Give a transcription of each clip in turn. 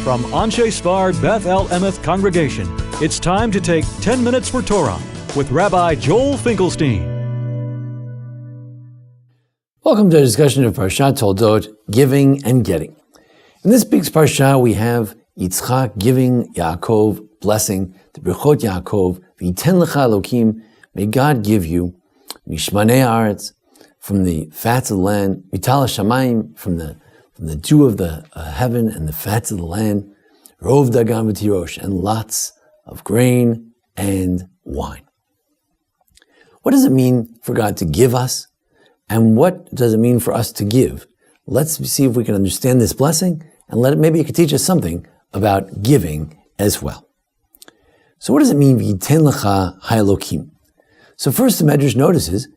From Anshe Sfard Beth El Emeth Congregation, it's time to take 10 minutes for Torah with Rabbi Joel Finkelstein. Welcome to a discussion of Parshat Toldot, giving and getting. In this big Parsha, we have Yitzchak giving Yaakov, blessing the Brechot Yaakov, V'yiten lecha Elokim, may God give you, Mishmanei Haaretz, from the fats of the land, Vital Shamayim, from the dew of the heaven and the fats of the land, Rov Dagan v'tirosh, and lots of grain and wine. What does it mean for God to give us? And what does it mean for us to give? Let's see if we can understand this blessing, and maybe it could teach us something about giving as well. So what does it mean, V'yiten lecha ha'elokim? So first the Medrash notices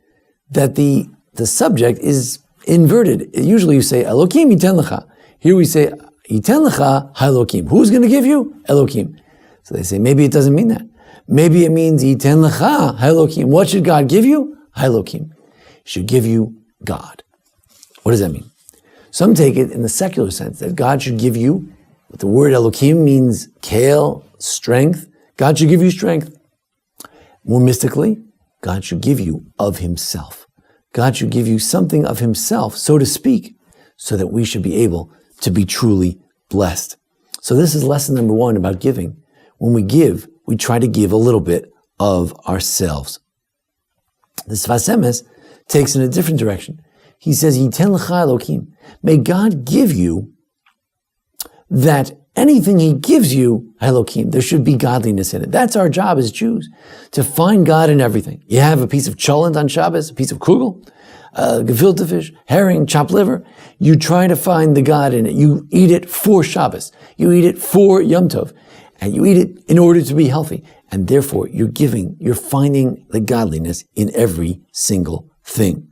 that the subject is inverted. Usually you say, Elokim yiten lecha. Here we say, yiten lecha ha'elokim. Who's going to give you? Elokim. So they say, maybe it doesn't mean that. Maybe it means yiten lecha ha'elokim. What should God give you? Ha'elokim. He should give you God. What does that mean? Some take it in the secular sense, that God should give you, the word Elokim means kale, strength. God should give you strength. More mystically, God should give you of Himself. God should give you something of Himself, so to speak, so that we should be able to be truly blessed. So this is lesson number 1 about giving. When we give, we try to give a little bit of ourselves. The Sfas Emes takes in a different direction. He says, Yiten lecha Elokim. May God give you that anything He gives you, Elokim, there should be godliness in it. That's our job as Jews, to find God in everything. You have a piece of cholent on Shabbos, a piece of kugel, gefilte fish, herring, chopped liver. You try to find the God in it. You eat it for Shabbos. You eat it for Yom Tov. And you eat it in order to be healthy. And therefore, you're finding the godliness in every single thing.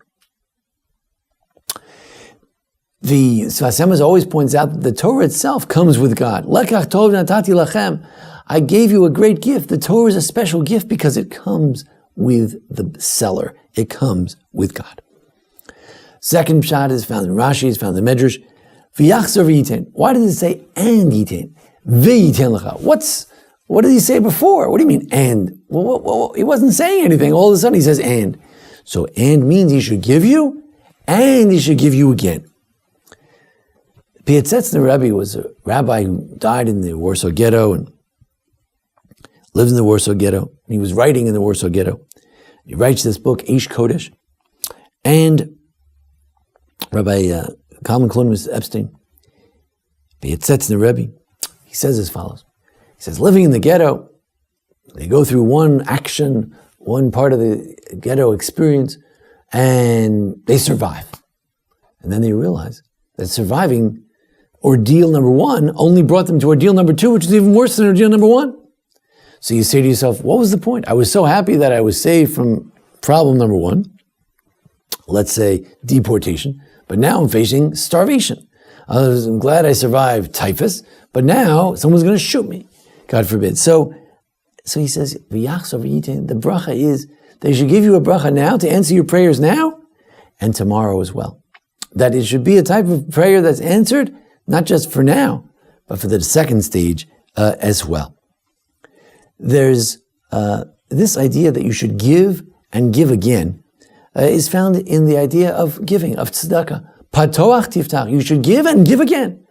The Sfas Emes always points out that the Torah itself comes with God. Lekach tov natati lachem. I gave you a great gift. The Torah is a special gift because it comes with the seller. It comes with God. Second pshat is found in Rashi, is found in the Medrash. V'yachzor v'yiten. Why did it say and yiten? V'yiten lecha. What did he say before? What do you mean and? Well, he wasn't saying anything. All of a sudden he says and. So and means He should give you, and He should give you again. Piasetzner Rebbe was a rabbi who died in the Warsaw Ghetto and lived in the Warsaw Ghetto. He was writing in the Warsaw Ghetto. He writes this book, Eish Kodesh. And Rabbi Kalman Klonimus Epstein, Piasetzner Rebbe, he says as follows. He says, living in the ghetto, they go through one action, one part of the ghetto experience, and they survive. And then they realize that surviving ordeal number 1 only brought them to ordeal number 2, which is even worse than ordeal number 1. So you say to yourself, what was the point? I was so happy that I was saved from problem number 1, let's say deportation, but now I'm facing starvation. I'm glad I survived typhus, but now someone's going to shoot me, God forbid. So he says, the bracha is, they should give you a bracha now to answer your prayers now and tomorrow as well. That it should be a type of prayer that's answered not just for now, but for the second stage as well. There's this idea that you should give and give again is found in the idea of giving, of tzedakah. Patoach tiftach, you should give and give again.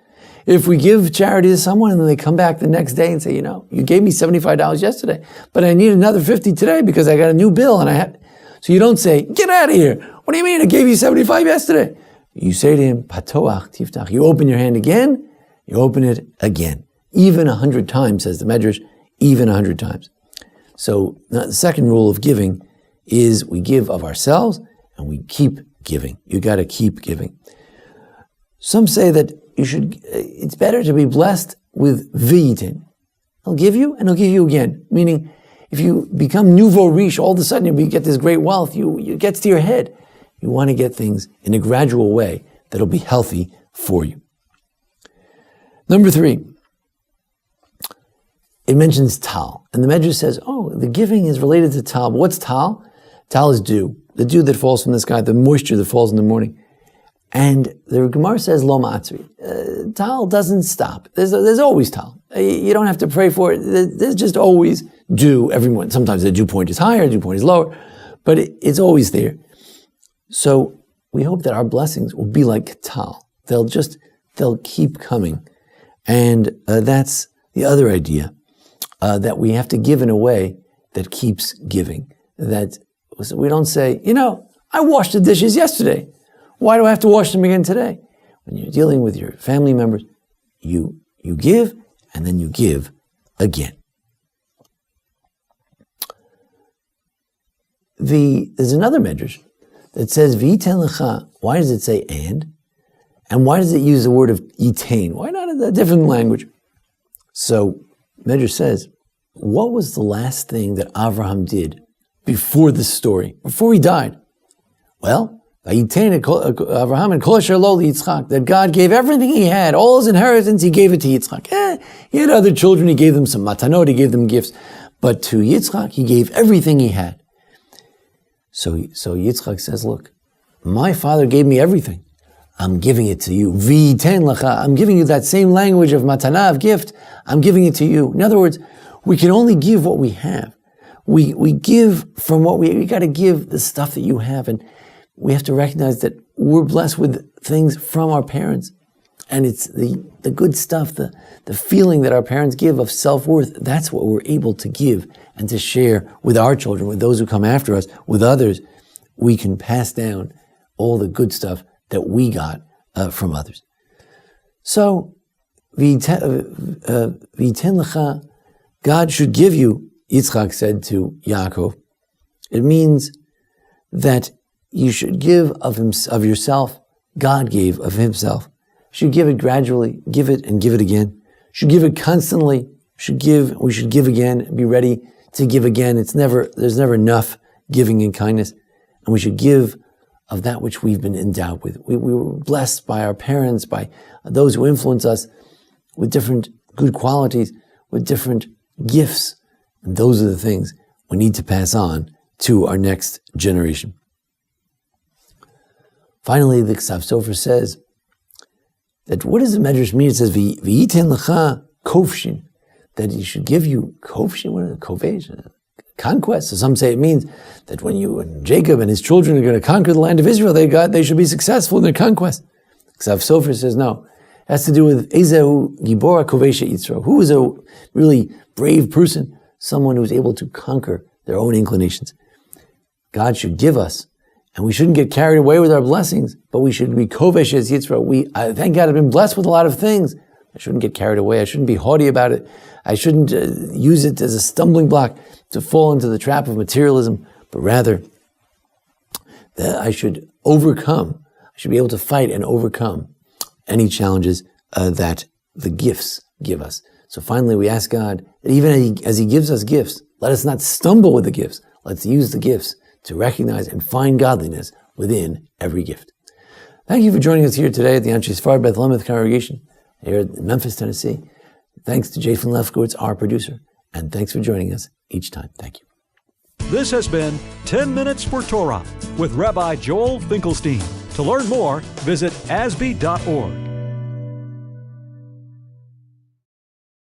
If we give charity to someone and then they come back the next day and say, you gave me $75 yesterday, but I need another $50 today because I got a new bill and so you don't say, get out of here. What do you mean? I gave you $75 yesterday. You say to him, Patoach tiftach. You open your hand again, you open it again. Even 100 times, says the Medrash, even 100 times. So the second rule of giving is we give of ourselves and we keep giving. You got to keep giving. Some say that it's better to be blessed with v'yitin. He'll give you and He'll give you again. Meaning, if you become nouveau riche, all of a sudden you get this great wealth, it gets to your head. You want to get things in a gradual way that'll be healthy for you. Number 3, it mentions tal. And the Medrash says, the giving is related to tal. But what's tal? Tal is dew. The dew that falls from the sky, the moisture that falls in the morning. And the Gemara says, Lo ma'atzri. Tal doesn't stop. There's always tal. You don't have to pray for it. There's just always dew. Everyone, sometimes the dew point is higher, the dew point is lower, but it's always there. So we hope that our blessings will be like tal. They'll keep coming. And that's the other idea, that we have to give in a way that keeps giving. That we don't say, I washed the dishes yesterday. Why do I have to wash them again today? When you're dealing with your family members, you give, and then you give again. There's another medrash that says, V'yiten lecha. Why does it say and? And why does it use the word of yitain? Why not in a different language? So, medrash says, what was the last thing that Avraham did before this story, before he died? Well, Avraham and Kol Asher Lo Yitzchak, that God gave everything he had, all his inheritance, he gave it to Yitzchak. He had other children, he gave them some matanot, he gave them gifts, but to Yitzchak, he gave everything he had. So Yitzchak says, look, my father gave me everything. I'm giving it to you. V'yiten lecha. I'm giving you that same language of matana, of gift. I'm giving it to you. In other words, we can only give what we have. We give from what we got to give the stuff that you have, and we have to recognize that we're blessed with things from our parents. And it's the good stuff, the feeling that our parents give of self-worth, that's what we're able to give and to share with our children, with those who come after us, with others. We can pass down all the good stuff that we got from others. So, V'yiten lecha, God should give you, Yitzchak said to Yaakov. It means that you should give of yourself. God gave of himself. You should give it gradually, give it and give it again. You should give it constantly. We should give again, be ready to give again. There's never enough giving in kindness. And we should give of that which we've been endowed with. We were blessed by our parents, by those who influence us with different good qualities, with different gifts. And those are the things we need to pass on to our next generation. Finally, the Ksav Sofer says that what does the Medrash mean? It says, V'yiten lecha kofshin, that he should give you kofshin, what is it, kovesh, conquest. So some say it means that when Jacob and his children are going to conquer the land of Israel, they should be successful in their conquest. Ksav Sofer says no. It has to do with Ezehu Gibora Kovesha Yitzro. Who is a really brave person? Someone who is able to conquer their own inclinations. God should give us, and we shouldn't get carried away with our blessings, but we should be Kovesh as Yitzro. Thank God I've been blessed with a lot of things. I shouldn't get carried away. I shouldn't be haughty about it. I shouldn't use it as a stumbling block to fall into the trap of materialism, but rather that I should overcome. I should be able to fight and overcome any challenges that the gifts give us. So finally, we ask God that even as He gives us gifts, let us not stumble with the gifts. Let's use the gifts to recognize and find godliness within every gift. Thank you for joining us here today at the Anshe Sfard Beth Lemeth congregation here in Memphis, Tennessee. Thanks to Jason Lefkowitz, our producer, and thanks for joining us each time. Thank you. This has been 10 Minutes for Torah with Rabbi Joel Finkelstein. To learn more, visit asb.org.